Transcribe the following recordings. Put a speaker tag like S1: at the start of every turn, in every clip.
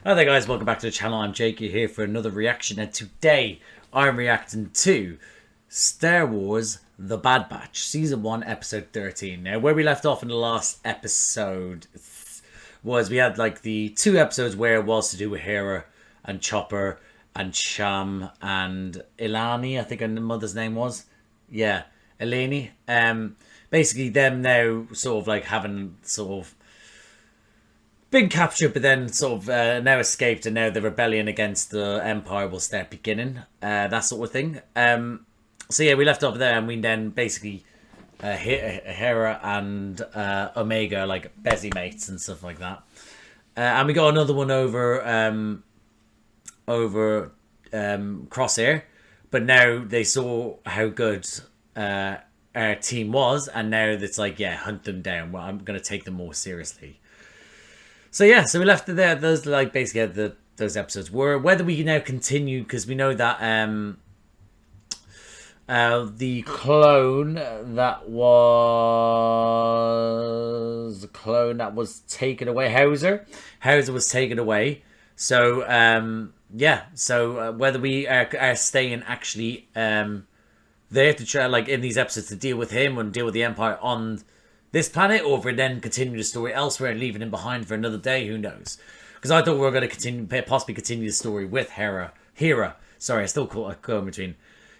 S1: Hi there guys, welcome back to the channel. I'm Jake here for another reaction, and today I'm reacting to Star Wars The Bad Batch Season 1 Episode 13. Now where we left off in the last episode was we had like the two episodes where it was to do with Hera and Chopper and Sham and Ilani, I think her mother's name was. Yeah, Eleni. Basically them now sort of like having sort of been captured, but then sort of now escaped, and now the rebellion against the Empire will start beginning. That sort of thing. So yeah, we left off there, and we then basically Hera and Omega like busy mates and stuff like that. And we got another one over Crosshair, but now they saw how good our team was, and now it's like, yeah, hunt them down. Well, I'm gonna take them more seriously. So yeah, so we left it there. Those like basically those episodes were whether we can now continue, because we know that the clone that was taken away, Hauser was taken away. So yeah, so whether we are staying actually there to try, like in these episodes, to deal with him and deal with the Empire on this planet, or if we then continue the story elsewhere and leaving him behind for another day, who knows? Because I thought we were going to possibly continue the story with Hera. Sorry, I still go in between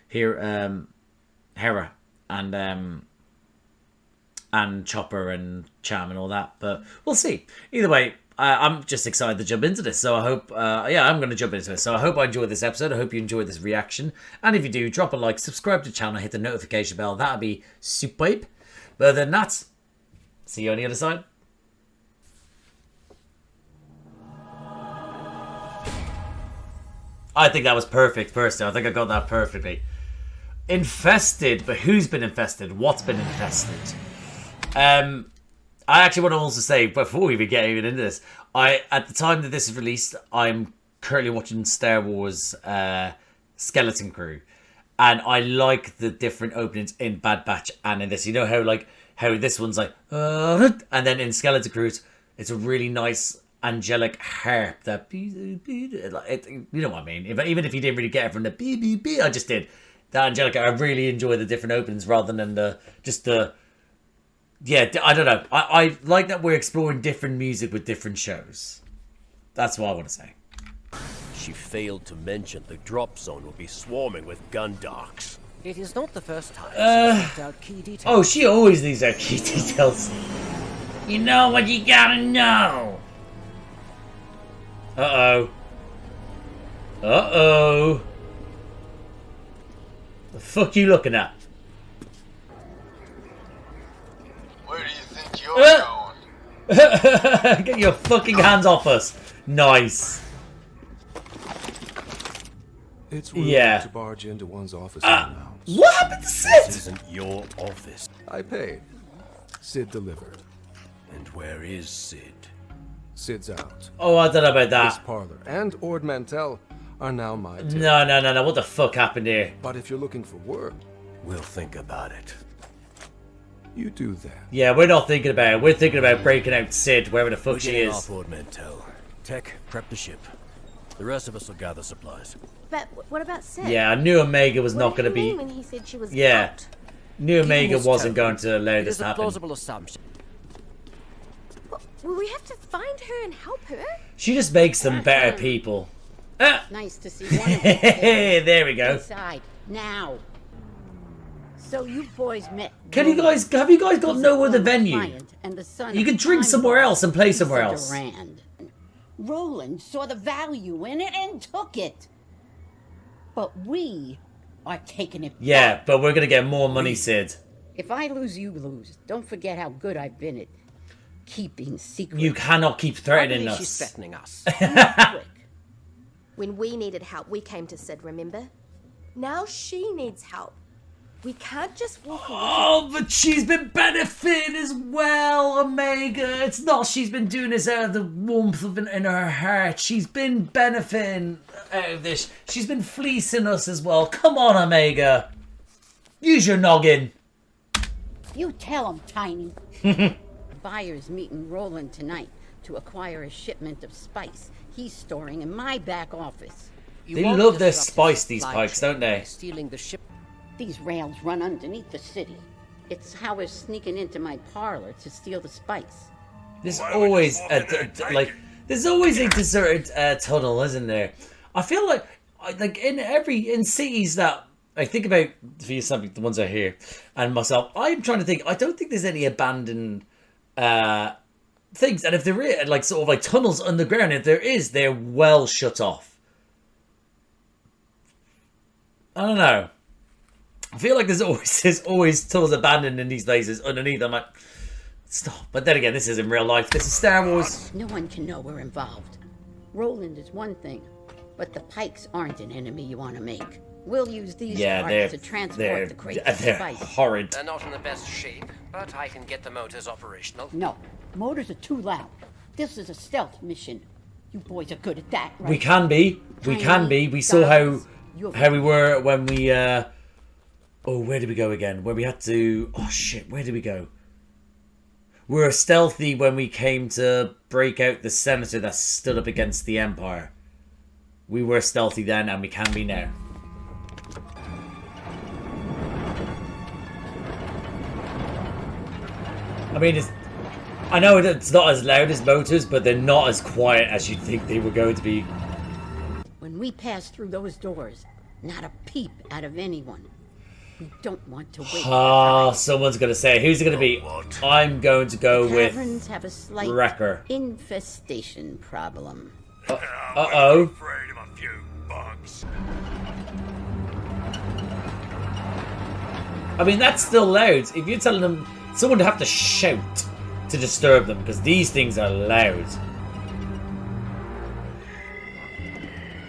S1: Hera and Chopper and Cham and all that, but we'll see. Either way, I'm just excited to jump into this, so I hope, yeah, I'm going to jump into it. So I hope I enjoyed this episode. I hope you enjoyed this reaction, and if you do, drop a like, subscribe to the channel, hit the notification bell. That'll be superb. But other than that, see you on the other side. I think that was perfect, personally. I think I got that perfectly. Infested, but who's been infested? What's been infested? I actually want to also say, before we even get into this, at the time that this is released, I'm currently watching Star Wars Skeleton Crew. And I like the different openings in Bad Batch and in this. You know how this one's like, and then in Skeleton Crews, it's a really nice angelic harp that, you know what I mean. Even if you didn't really get it from the B, I just did that angelic. I really enjoy the different openings rather than yeah, I don't know. I like that we're exploring different music with different shows. That's what I want to say.
S2: She failed to mention the drop zone will be swarming with gun docks. It is not the first time she left out key details.
S1: Oh, she always leaves out key details. You know what you gotta know. Uh-oh. Uh-oh. The fuck you looking at?
S3: Where do you think you're going?
S1: Get your fucking hands off us. Nice.
S4: It's rude to barge into one's office unannounced.
S1: What happened to Sid?
S2: This isn't your office.
S4: I paid. Sid delivered.
S2: And where is Sid?
S4: Sid's out.
S1: Oh, I don't know about that.
S4: This parlor and Ord Mantell are now my territory.
S1: No. What the fuck happened here?
S4: But if you're looking for work,
S2: We'll think about it.
S4: you do that.
S1: Yeah, we're not thinking about it. We're thinking about breaking out Sid, wherever the fuck
S2: We're
S1: she
S2: getting
S1: is.
S2: off Ord Mantell. Tech, prep the ship. The rest of us will gather supplies.
S5: But what about Sid?
S1: Yeah, I knew Omega was not
S5: What did
S1: going to
S5: he
S1: be...
S5: mean when he said she was
S1: Yeah.
S5: out?
S1: Knew Omega
S2: Given his
S1: wasn't
S2: tone,
S1: going to allow
S2: It
S1: this
S2: is
S1: to
S2: a
S1: happen.
S2: plausible assumption.
S5: Well, we have to find her and help her.
S1: She just makes them better people.
S6: Nice to see one of
S1: Hey, there we go.
S6: inside now. So you boys met.
S1: Have you guys got no other venue?
S6: And the son
S1: You
S6: of
S1: can drink
S6: Time
S1: somewhere
S6: Lord
S1: else and play
S6: Lisa
S1: somewhere else.
S6: Durand. Roland saw the value in it and took it. But we are taking it
S1: Yeah,
S6: back.
S1: but we're going to get more money, Sid.
S6: If I lose, you lose. Don't forget how good I've been at keeping secrets.
S1: You cannot keep threatening
S2: She's
S1: us.
S2: threatening us.
S6: Quick.
S5: When we needed help, we came to Sid, remember? Now she needs help. We can't just walk away.
S1: Oh, but she's been benefiting as well, Omega. It's not she's been doing this out of the warmth of in her heart. She's been benefiting out of this. She's been fleecing us as well. Come on, Omega. Use your noggin.
S6: You tell him, Tiny. Buyer's meeting Roland tonight to acquire a shipment of spice he's storing in my back office.
S1: They love their spice, these Pikes, don't they?
S2: Stealing the ship.
S6: These rails run underneath the city. It's how we're sneaking into my parlor to steal the spice.
S1: There's always there's always a deserted tunnel, isn't there? I feel like in cities that I think about, for something the ones I hear, and myself, I'm trying to think. I don't think there's any abandoned things, and if there is, like sort of like tunnels underground, if there is, they're well shut off. I don't know. I feel like there's always tunnels abandoned in these places underneath. I'm like, stop. But then again, this isn't real life. This is Star Wars.
S6: No one can know we're involved. Roland is one thing, but the Pikes aren't an enemy you want to make. We'll use these parts to transport the crates of spice.
S1: Horrid.
S2: They're not in the best shape, but I can get the motors operational.
S6: No, motors are too loud. This is a stealth mission. You boys are good at that, right?
S1: We can be. We can be. We saw how we were when we oh, where did we go again? Where we had to... Oh, shit. Where did we go? We were stealthy when we came to break out the senator that stood up against the Empire. We were stealthy then, and we can be now. I mean, I know it's not as loud as motors, but they're not as quiet as you'd think they were going to be.
S6: When we pass through those doors, not a peep out of anyone. We don't want to wait.
S1: Ah, someone's going to say. Who's it going to be? I'm going to go with
S6: Caverns have a slight
S1: Wrecker.
S6: infestation problem.
S1: Uh-oh.
S3: Afraid of a few bugs.
S1: I mean, that's still loud. If you're telling them, someone would have to shout to disturb them, because these things are loud.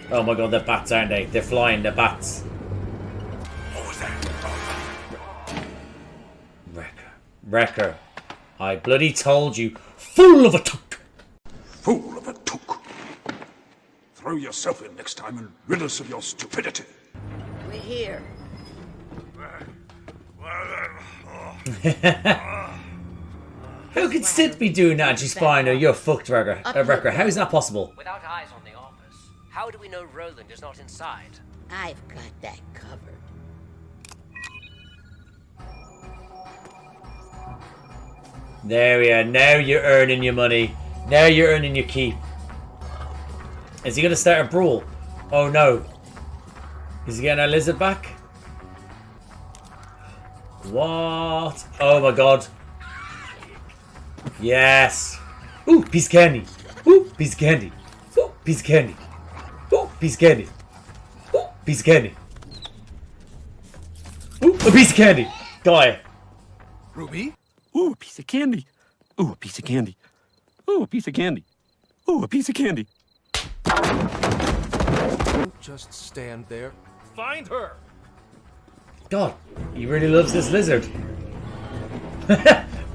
S1: Oh my god, they're bats, aren't they? They're flying, they're bats.
S3: What was that?
S1: Wrecker. I bloody told you. Fool of a took!
S3: Fool of a took. Throw yourself in next time and rid us of your stupidity.
S6: We're here.
S1: How could Sid be doing that and she's fine? Oh, you're fucked, Wrecker. How is that possible?
S2: Without eyes on the office, how do we know Roland is not inside?
S6: I've got that covered.
S1: There we are. Now you're earning your money. Now you're earning your keep. Is he going to start a brawl? Oh no. Is he getting our lizard back? What? Oh my god. Yes. Ooh, piece of candy. Ooh, piece of candy. Ooh, piece of candy. Ooh, piece of candy. Ooh, piece of candy. Ooh, a piece of candy. Guy.
S7: Ruby? Ooh, a piece of candy. Ooh, a piece of candy. Ooh, a piece of candy. Ooh, a piece of candy.
S4: Just stand there.
S7: Find her.
S1: God, he really loves this lizard.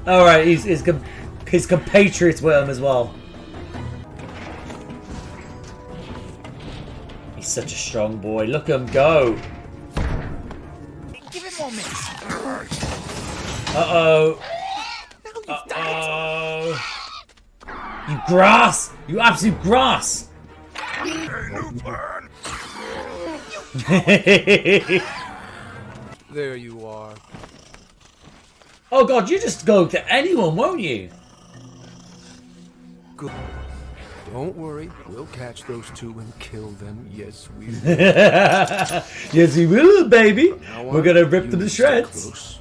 S1: Alright, his compatriots with him as well. He's such a strong boy. Look at him go.
S7: Give him moments.
S1: Uh-oh. Uh-oh. You grass! You absolute grass!
S4: There you are.
S1: Oh god, you just go to anyone, won't you?
S4: Good. Don't worry, we'll catch those two and kill them. Yes, we will.
S1: Yes, we will, baby. We're gonna rip them to shreds.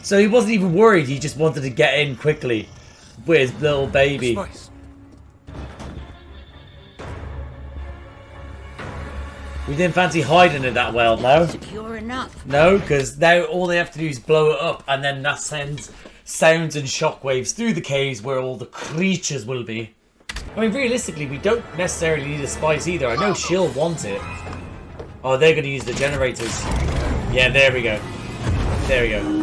S1: So he wasn't even worried, he just wanted to get in quickly with his little baby.
S4: Spice.
S1: We didn't fancy hiding it that well, no?
S6: Secure enough.
S1: No, because now all they have to do is blow it up, and then that sends sounds and shockwaves through the caves where all the creatures will be. I mean, realistically, we don't necessarily need a spice either. I know she'll want it. Oh, they're going to use the generators. Yeah, there we go. There we go.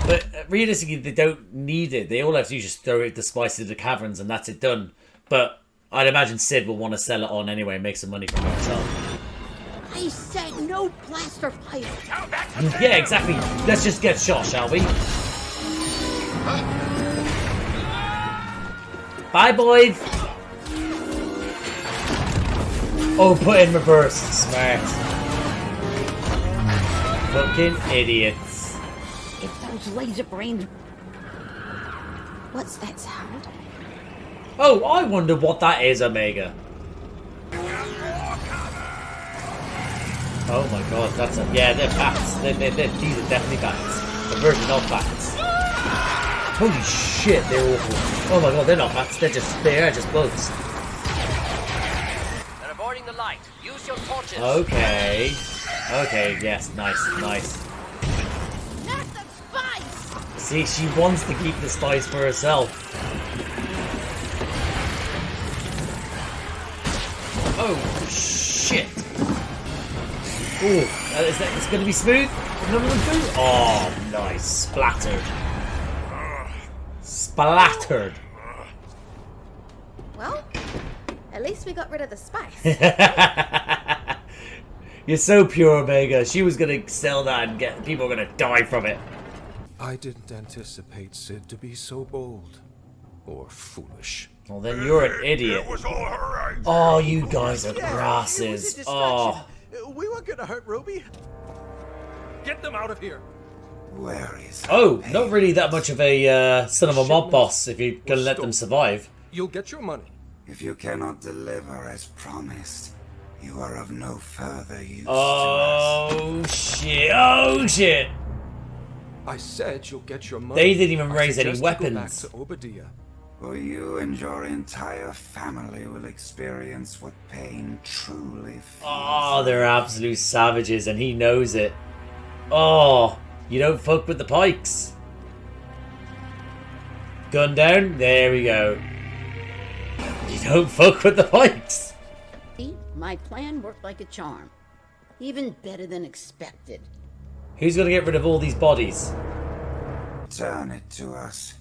S1: But realistically, they don't need it. They all have to do is just throw the spice into the caverns, and that's it done. But I'd imagine Sid will want to sell it on anyway and make some money from it himself.
S6: I said no plaster pipe.
S1: Yeah, exactly. Let's just get shot, shall we? Bye, boys. Oh, put in reverse. Smart. Fucking idiots.
S6: If those laser brains...
S5: What's that sound?
S1: Oh, I wonder what that is, Omega. Oh my god, that's a... Yeah, they're bats. These are definitely bats. A version of bats. Holy shit, they're awful. Oh my god, they're not bats. They are just bugs.
S2: They're avoiding the light. Use your torches.
S1: Okay. Okay, yes, nice.
S6: Not the spice!
S1: See, she wants to keep the spice for herself. Oh, shit. Ooh, it's gonna be smooth? None of them smooth? Oh, nice. Splattered. Splattered.
S5: Well, at least we got rid of the spice.
S1: You're so pure, Omega. She was gonna sell that and people are gonna die from it.
S4: I didn't anticipate Sid to be so bold. Or foolish.
S1: Well, then you're an idiot.
S3: It was all her idea.
S1: Oh, you guys are grasses. Oh.
S8: We weren't gonna hurt Ruby.
S4: Get them out of here!
S3: Where is
S1: Oh, not really that much of a son of a mob boss if you're gonna let them survive.
S4: You'll get your money.
S3: If you cannot deliver as promised, you are of no further use
S1: Oh shit! Oh shit!
S4: I said you'll get your money.
S1: They didn't even
S4: I
S1: raise any
S4: suggest you go
S1: weapons.
S4: back to Obadiah.
S3: For you and your entire family will experience what pain truly feels.
S1: Oh, they're absolute savages, and he knows it. Oh, you don't fuck with the Pikes. Gun down. There we go. You don't fuck with the Pikes.
S6: See, my plan worked like a charm. Even better than expected.
S1: Who's gonna get rid of all these bodies?
S3: Turn it to us,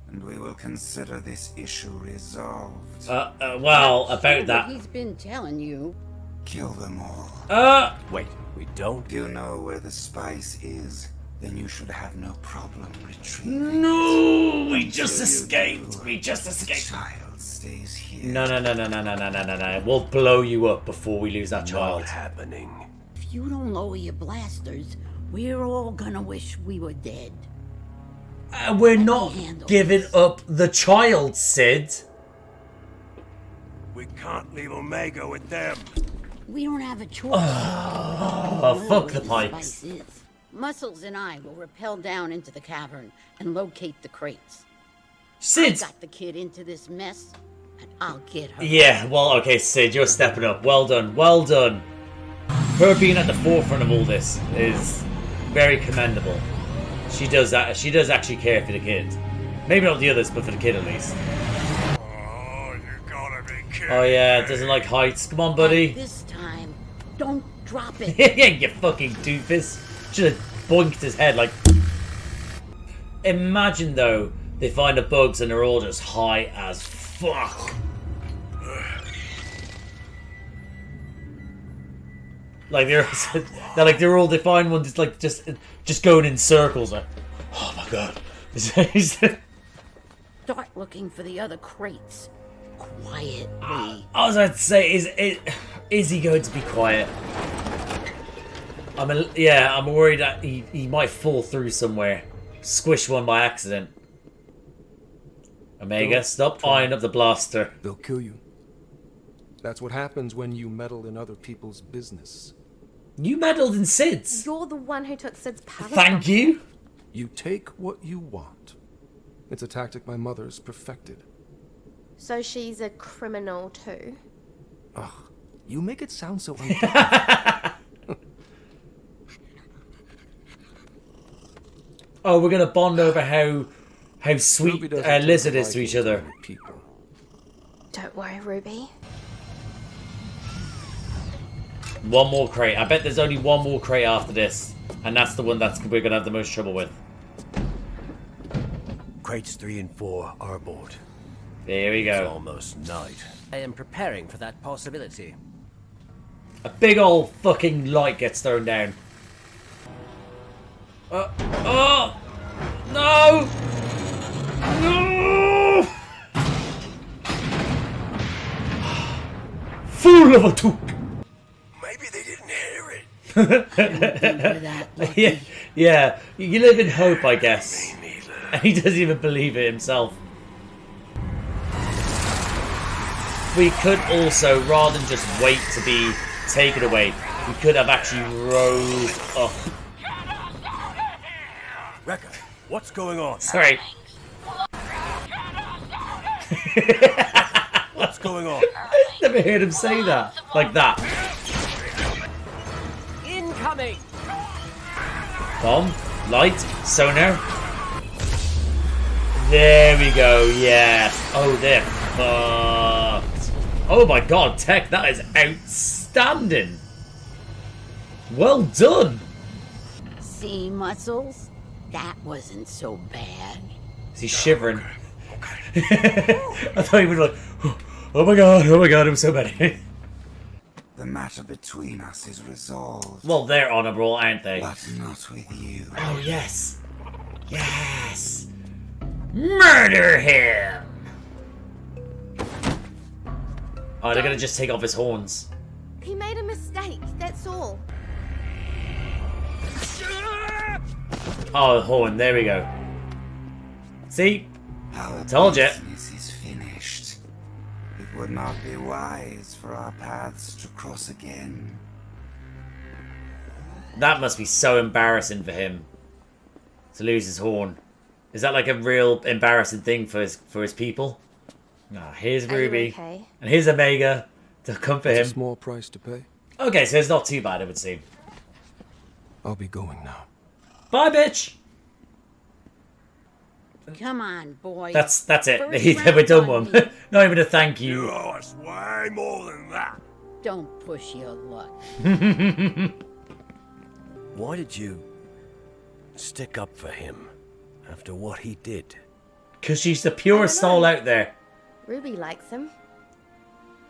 S3: and we will consider this issue resolved.
S1: Well,
S6: Sure
S1: about
S6: what
S1: that.
S6: he's been telling you.
S3: Kill them all.
S2: Wait, we don't?
S3: If you know where the spice is, then you should have no problem retrieving
S1: No, we
S3: it.
S1: just
S3: Until you
S1: escaped.
S3: do,
S1: We just
S3: the
S1: escaped.
S3: child stays here.
S1: No. We'll blow you up before we lose that child.
S2: Not happening.
S6: If you don't lower your blasters, we're all gonna wish we were dead.
S1: We're not
S6: handle
S1: giving
S6: this.
S1: up the child, Sid.
S3: We can't leave Omega with them.
S6: We don't have a choice.
S1: Oh, fuck the Pikes.
S6: Muscles and I will rappel down into the cavern and locate the crates. I
S1: Sid.
S6: got the kid into this mess, and I'll get her.
S1: Yeah, well, okay, Sid, you're stepping up. Well done, well done. Her being at the forefront of all this is very commendable. She does that. She does actually care for the kid. Maybe not the others, but for the kid at least.
S3: Oh, you gotta be kidding.
S1: Oh yeah, doesn't like heights. Come on, buddy.
S6: And this time, don't drop it.
S1: Yeah, you fucking doofus. Should have boinked his head like. Imagine though, they find the bugs and they're all just high as fuck. Like they're all defined ones. It's like just going in circles. Like, oh my god.
S6: Start looking for the other crates. Quietly.
S1: I was about to say, is he going to be quiet? I'm worried that he might fall through somewhere, squish one by accident. Omega, stop eyeing up the blaster.
S4: They'll kill you. That's what happens when you meddle in other people's business.
S1: You meddled in Sid's.
S5: You're the one who took Sid's palace.
S1: Thank you.
S4: You take what you want. It's a tactic my mother's perfected.
S5: So she's a criminal too.
S4: Ugh, you make it sound so unfair.
S1: Oh, we're gonna bond over how sweet
S4: Ruby doesn't
S1: Lizard
S4: take
S1: is to
S4: a
S1: each
S4: liking
S1: other.
S4: other people.
S5: Don't worry, Ruby.
S1: One more crate. I bet there's only one more crate after this, and that's the one we're gonna have the most trouble with.
S2: Crates 3 and 4 are aboard.
S1: There we
S2: It's
S1: go.
S2: almost night. I am preparing for that possibility.
S1: A big old fucking light gets thrown down. Oh! No! Son of a took.
S2: Maybe they didn't hear it.
S1: Yeah. You live in hope, I guess. And he doesn't even believe it himself. We could also, rather than just wait to be taken away, we could have actually rose up.
S2: Rekka, what's going on?
S1: Sorry.
S2: What's going on?
S1: Never heard him say that. Like that.
S2: Incoming!
S1: Bomb, light, sonar. There we go, yeah. Oh, they're fucked. Oh my god, Tech, that is outstanding. Well done.
S6: See, Muscles? That wasn't so bad.
S1: Is he shivering? I thought he would like, oh my god, it was so bad.
S3: The matter between us is resolved.
S1: Well, they're honourable, aren't they?
S3: But not with you.
S1: Oh, yes. Yes. Murder him. Oh, they're going to just take off his horns.
S5: He made a mistake, that's all.
S1: Oh, horn, there we go. See?
S3: Our
S1: Told ya.
S3: business is finished. It would not be wise for our paths to cross again.
S1: That must be so embarrassing for him to lose his horn. Is that like a real embarrassing thing for his people? Ah, here's
S5: Are you
S1: Ruby.
S5: okay?
S1: And here's Omega to come for
S4: It's a
S1: him.
S4: small price to pay.
S1: Okay, so it's not too bad, it would seem.
S4: I'll be going now.
S1: Bye, bitch!
S6: Come on, boy.
S1: That's it.
S6: First
S1: We're done
S6: round on
S1: one.
S6: me.
S1: Not even a thank you.
S2: You owe us way more than that.
S6: Don't push your luck.
S2: Why did you stick up for him after what he did?
S1: Because she's the purest soul out there.
S5: Ruby likes him.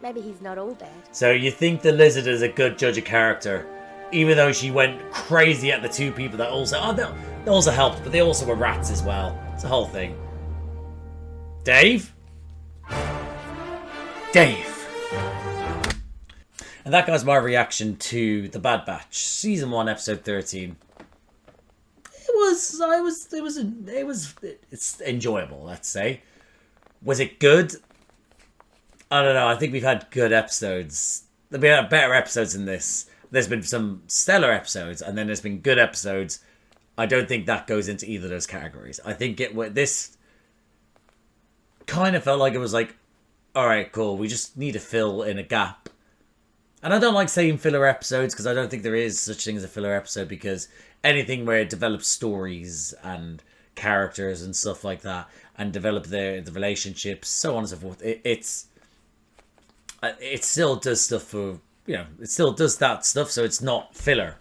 S5: Maybe he's not all bad.
S1: So you think the lizard is a good judge of character, even though she went crazy at the two people that also... Oh, they also helped, but they also were rats as well. It's a whole thing. Dave? Dave. And that was my reaction to The Bad Batch, Season 1, Episode 13. It's enjoyable, let's say. Was it good? I don't know. I think we've had good episodes. There've been better episodes than this. There's been some stellar episodes, and then there's been good episodes. I don't think that goes into either of those categories. I think this kind of felt like it was like, all right, cool. We just need to fill in a gap. And I don't like saying filler episodes because I don't think there is such thing as a filler episode, because anything where it develops stories and characters and stuff like that and develop the relationships, so on and so forth, it still does stuff for, it still does that stuff, so it's not filler.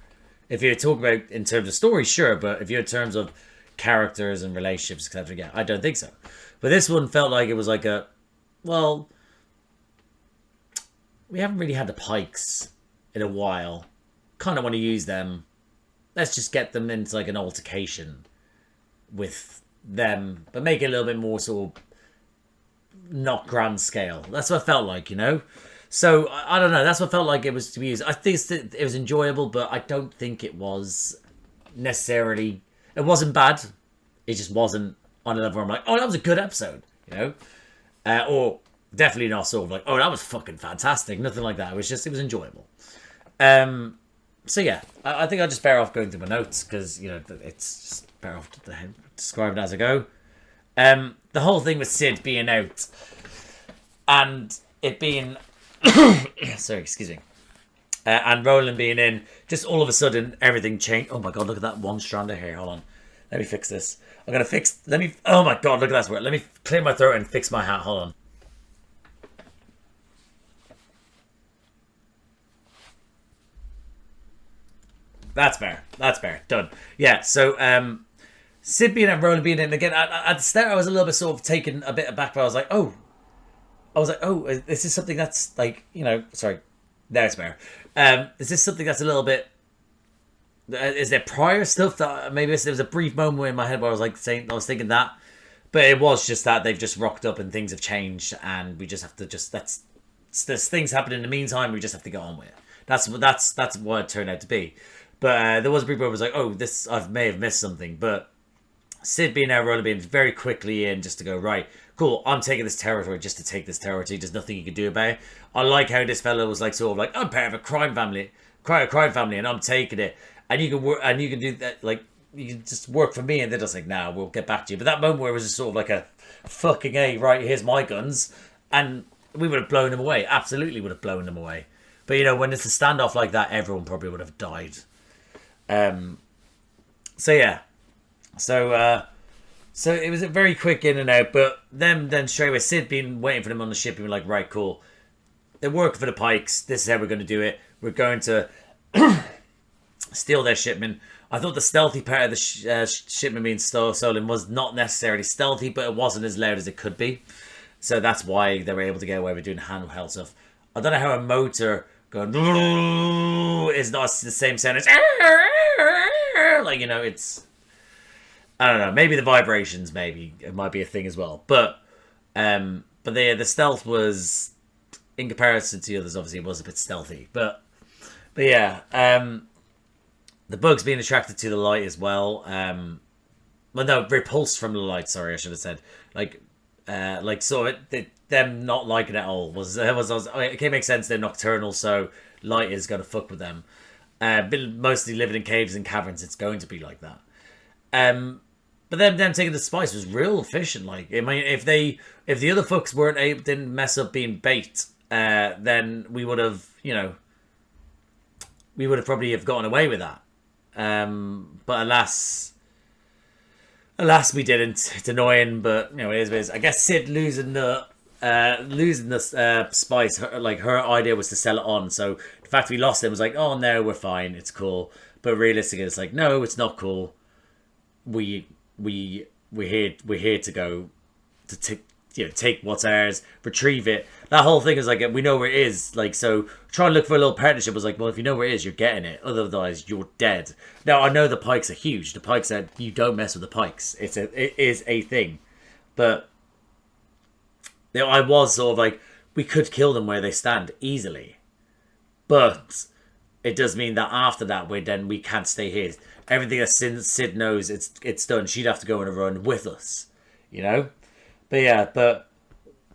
S1: If you're talking about in terms of story, sure, but if you're in terms of characters and relationships, etc., yeah, I don't think so. But this one felt like it was like well, we haven't really had the Pykes in a while. Kind of want to use them. Let's just get them into like an altercation with them, but make it a little bit more sort of not grand scale. That's what it felt like, So, I don't know. That's what felt like it was to be used. I think it was enjoyable, but I don't think it was necessarily... It wasn't bad. It just wasn't on a level where I'm like, oh, that was a good episode, or definitely not sort of like, oh, that was fucking fantastic. Nothing like that. It was enjoyable. So, yeah. I think I'll just bear off going through my notes because, it's just better off to describe it as I go. The whole thing with Sid being out and it being... Sorry, excuse me. And Roland being in, just all of a sudden everything changed. Oh my god, look at that one strand of hair. Hold on. Let me fix this. I'm going to fix... Oh my god, look at that. Let me clear my throat and fix my hat. Hold on. That's better. That's better. Done. Yeah, so Sid being in, Roland being in again. At the start, I was a little bit sort of taken a bit aback, but I was like, oh, this is something that's like, sorry, there's better. Is this something that's a little bit, is there prior stuff that maybe there was a brief moment in my head where I was like I was thinking that, but it was just that they've just rocked up and things have changed and we just have to let's there's things happening in the meantime. We just have to get on with it. That's what it turned out to be. But there was a brief where I was like, oh, this I may have missed something. But Sid being out rolling being very quickly in just to go, right, cool, I'm taking this territory just to take this territory. There's nothing you can do about it. I like how this fella was like sort of like, I'm part of a crime family, and I'm taking it. And you can work, and you can do that, like, you can just work for me. And they're just like, nah, we'll get back to you. But that moment where it was just sort of like a fucking A, right, here's my guns. And we would have blown them away. Absolutely would have blown them away. But, you know, when it's a standoff like that, everyone probably would have died. So, yeah. So it was a very quick in and out. But then straight away, Sid been waiting for them on the ship. And we're like, right, cool. They're working for the Pikes. This is how we're going to do it. We're going to steal their shipment. I thought the stealthy part of the shipment being stolen was not necessarily stealthy, but it wasn't as loud as it could be. So that's why they were able to get away with doing handheld stuff. I don't know how a motor going is not the same sound as like, you know, it's, I don't know, maybe the vibrations, maybe it might be a thing as well. But the stealth was, in comparison to the others, obviously it was a bit stealthy. But yeah, the bugs being attracted to the light as well. Well, no, repulsed from the light. Sorry, I should have said them not liking it at all it can make sense. They're nocturnal, so light is going to fuck with them. Mostly living in caves and caverns, it's going to be like that. But them taking the spice was real efficient. Like, I mean, if the other fucks didn't mess up being bait, then we would have, you know, probably have gotten away with that. But alas, we didn't. It's annoying, but you know, it is what it is. I guess Sid losing the spice, her idea was to sell it on. So the fact we lost it was like, oh no, we're fine, it's cool. But realistically, it's like, no, it's not cool. We're here to go to take what's ours, retrieve it. That whole thing is like, we know where it is. Like, so trying to look for a little partnership was like, well, if you know where it is, you're getting it. Otherwise, you're dead. Now, I know the Pikes are huge. The Pikes are, you don't mess with the Pikes. It is a thing. But you know, I was sort of like, we could kill them where they stand easily. But it does mean that after that, we can't stay here. Everything that Sid knows, it's done. She'd have to go on a run with us, you know? But yeah, but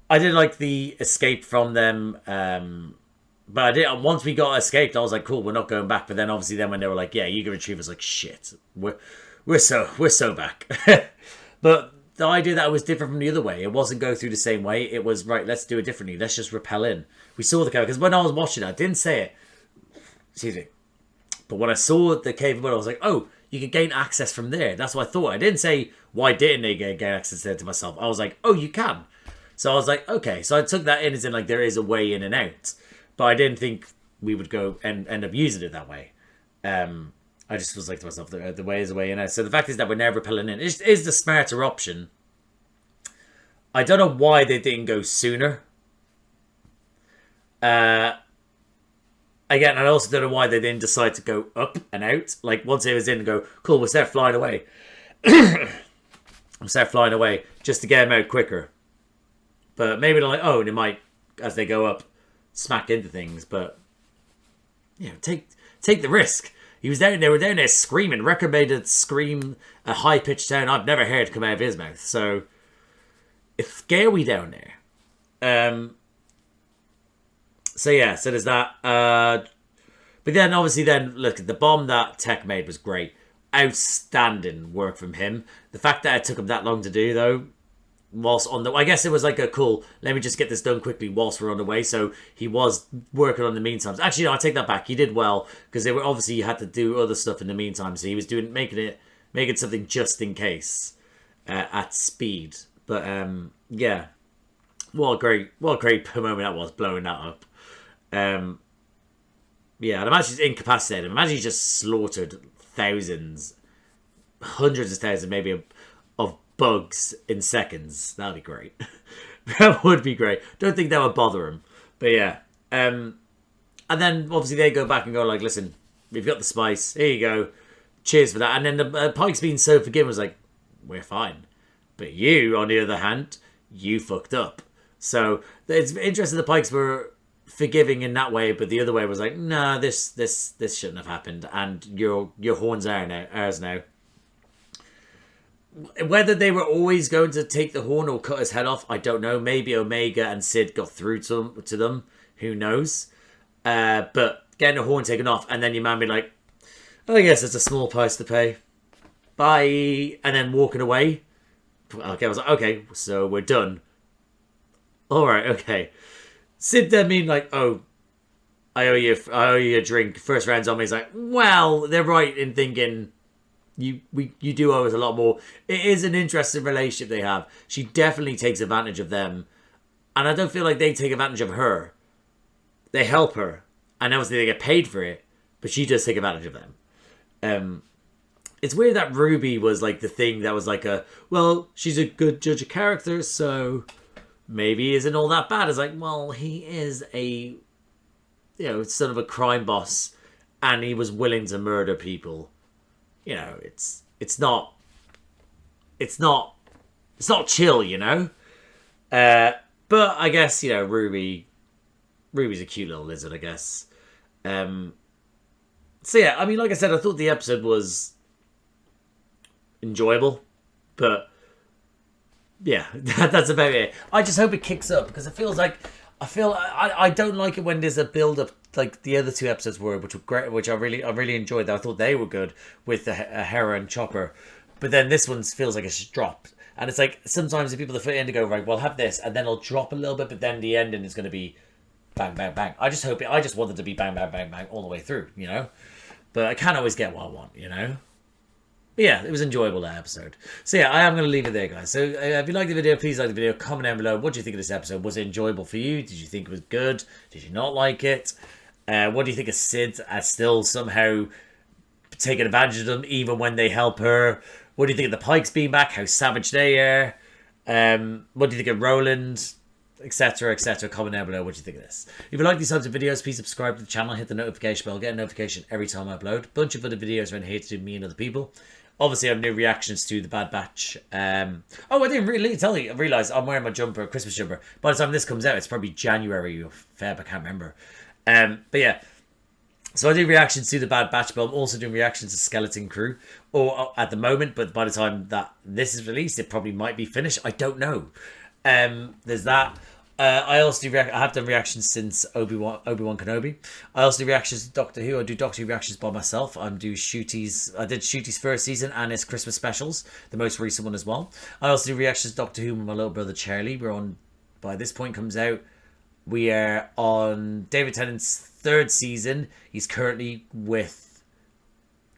S1: I did like the escape from them. But I did, once we got escaped, I was like, cool, we're not going back. But then obviously when they were like, yeah, you can retrieve us, like, shit, we're so back. But the idea that it was different from the other way, it wasn't go through the same way. It was, right, let's do it differently. Let's just rappel in. We saw the cave, because when I was watching it, I didn't say it. Excuse me. But when I saw the cave, I was like, oh, you can gain access from there. That's what I thought. I didn't say, why didn't they gain access there to myself? I was like, oh, you can. So I was like, okay. So I took that in as in, like, there is a way in and out. But I didn't think we would go and end up using it that way. I just was like to myself, the way is a way in and out. So the fact is that we're now repelling in. It is the smarter option. I don't know why they didn't go sooner. Again, I also don't know why they didn't decide to go up and out. Like, once it was in and go, cool, we'll start flying away. We'll start flying away just to get them out quicker. But maybe they're like, oh, they might, as they go up, smack into things. But, you know, take the risk. They were down there screaming. Record-made scream, a high-pitched sound I've never heard come out of his mouth. So, it's scary down there. So yeah, so there's that. But then obviously look, the bomb that Tech made was great. Outstanding work from him. The fact that it took him that long to do though, whilst on the, I guess it was like a cool, let me just get this done quickly whilst we're on the way. So he was working on the meantime. Actually, no, I take that back. He did well because they were obviously, you had to do other stuff in the meantime. So he was making something just in case at speed. But yeah, what a great moment that was, blowing that up. Yeah, and imagine he's incapacitated. Imagine he just slaughtered thousands, hundreds of thousands, maybe of bugs in seconds. That'd be great. That would be great. Don't think that would bother him. But yeah, and then obviously they go back and go like, listen, we've got the spice. Here you go. Cheers for that. And then the Pyke's being so forgiving was like, we're fine. But you, on the other hand, you fucked up. So it's interesting. The Pikes were forgiving in that way, but the other way was like, nah, this shouldn't have happened, and your horns are ours now. Whether they were always going to take the horn or cut his head off, I don't know. Maybe Omega and Sid got through to them. Who knows? But getting a horn taken off and then your man be like, I guess it's a small price to pay. Bye. And then walking away. Okay, I was like, okay, so we're done. All right, okay. Sid then being like, oh, I owe you a drink. First round zombie's like, well, they're right in thinking you do owe us a lot more. It is an interesting relationship they have. She definitely takes advantage of them. And I don't feel like they take advantage of her. They help her. And obviously they get paid for it. But she does take advantage of them. It's weird that Ruby was like the thing that was like well, she's a good judge of character, so maybe he isn't all that bad. It's like, well, he is a, son of a crime boss. And he was willing to murder people. It's not chill, but I guess, Ruby's a cute little lizard, I guess. So yeah, I mean, like I said, I thought the episode was enjoyable, but yeah, that's about it. I just hope it kicks up, because it feels like, I don't like it when there's a build up like the other two episodes were, which were great, which I really enjoyed. I thought they were good with the Hera and Chopper, but then this one feels like it's dropped. And it's like sometimes the people that fit in to go, right, we'll have this, and then it'll drop a little bit, but then the ending is going to be bang, bang, bang. I just want it to be bang, bang, bang, bang all the way through, But I can't always get what I want, But yeah, it was enjoyable, that episode. So yeah, I am going to leave it there, guys. So if you liked the video, please like the video. Comment down below. What do you think of this episode? Was it enjoyable for you? Did you think it was good? Did you not like it? What do you think of Sid as still somehow taking advantage of them, even when they help her? What do you think of the Pikes being back? How savage they are? What do you think of Roland? Etc, etc. Comment down below what you think of this. If you like these types of videos, please subscribe to the channel, hit the notification bell, get a notification every time I upload. Bunch of other videos around here to do me and other people. Obviously, I have new reactions to the Bad Batch. I didn't really tell you. I realised I'm wearing my jumper, Christmas jumper. By the time this comes out, it's probably January or Feb. I can't remember. But yeah. So I do reactions to the Bad Batch, but I'm also doing reactions to Skeleton Crew. Or at the moment, but by the time that this is released, it probably might be finished. I don't know. There's that. I also do I have done reactions since Obi-Wan Kenobi. I also do reactions to Doctor Who. I do Doctor Who reactions by myself. I did Shooty's first season and his Christmas specials, the most recent one as well. I also do reactions to Doctor Who with my little brother Charlie. We're on, by this point comes out, we are on David Tennant's third season. He's currently with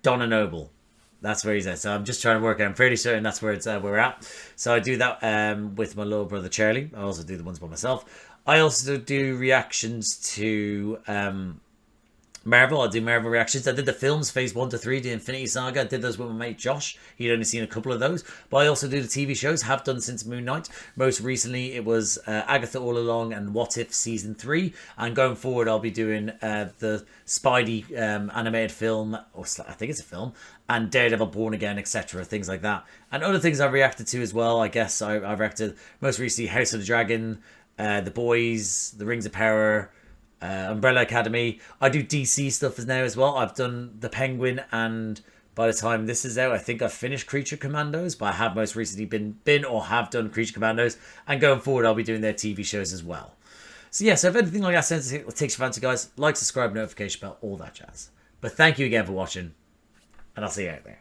S1: Donna Noble. That's where he's at. So I'm just trying to work out. I'm fairly certain that's where we're at. So I do that with my little brother Charlie. I also do the ones by myself. I also do reactions to Marvel. I do Marvel reactions. I did the films, Phase 1 to 3, the Infinity Saga. I did those with my mate Josh. He'd only seen a couple of those. But I also do the TV shows. Have done since Moon Knight. Most recently, it was Agatha All Along and What If Season 3. And going forward, I'll be doing the Spidey animated film, or I think it's a film, and Daredevil Born Again, etc. Things like that. And other things I've reacted to as well. I guess I've reacted most recently House of the Dragon, The Boys, The Rings of Power, Umbrella Academy. I do DC stuff now as well. I've done The Penguin, and by the time this is out, I think I've finished Creature Commandos, but I have most recently been or have done Creature Commandos, and going forward I'll be doing their TV shows as well. So yeah, so if anything like that takes your fancy, guys, like, subscribe, notification bell, all that jazz. But thank you again for watching, and I'll see you out there.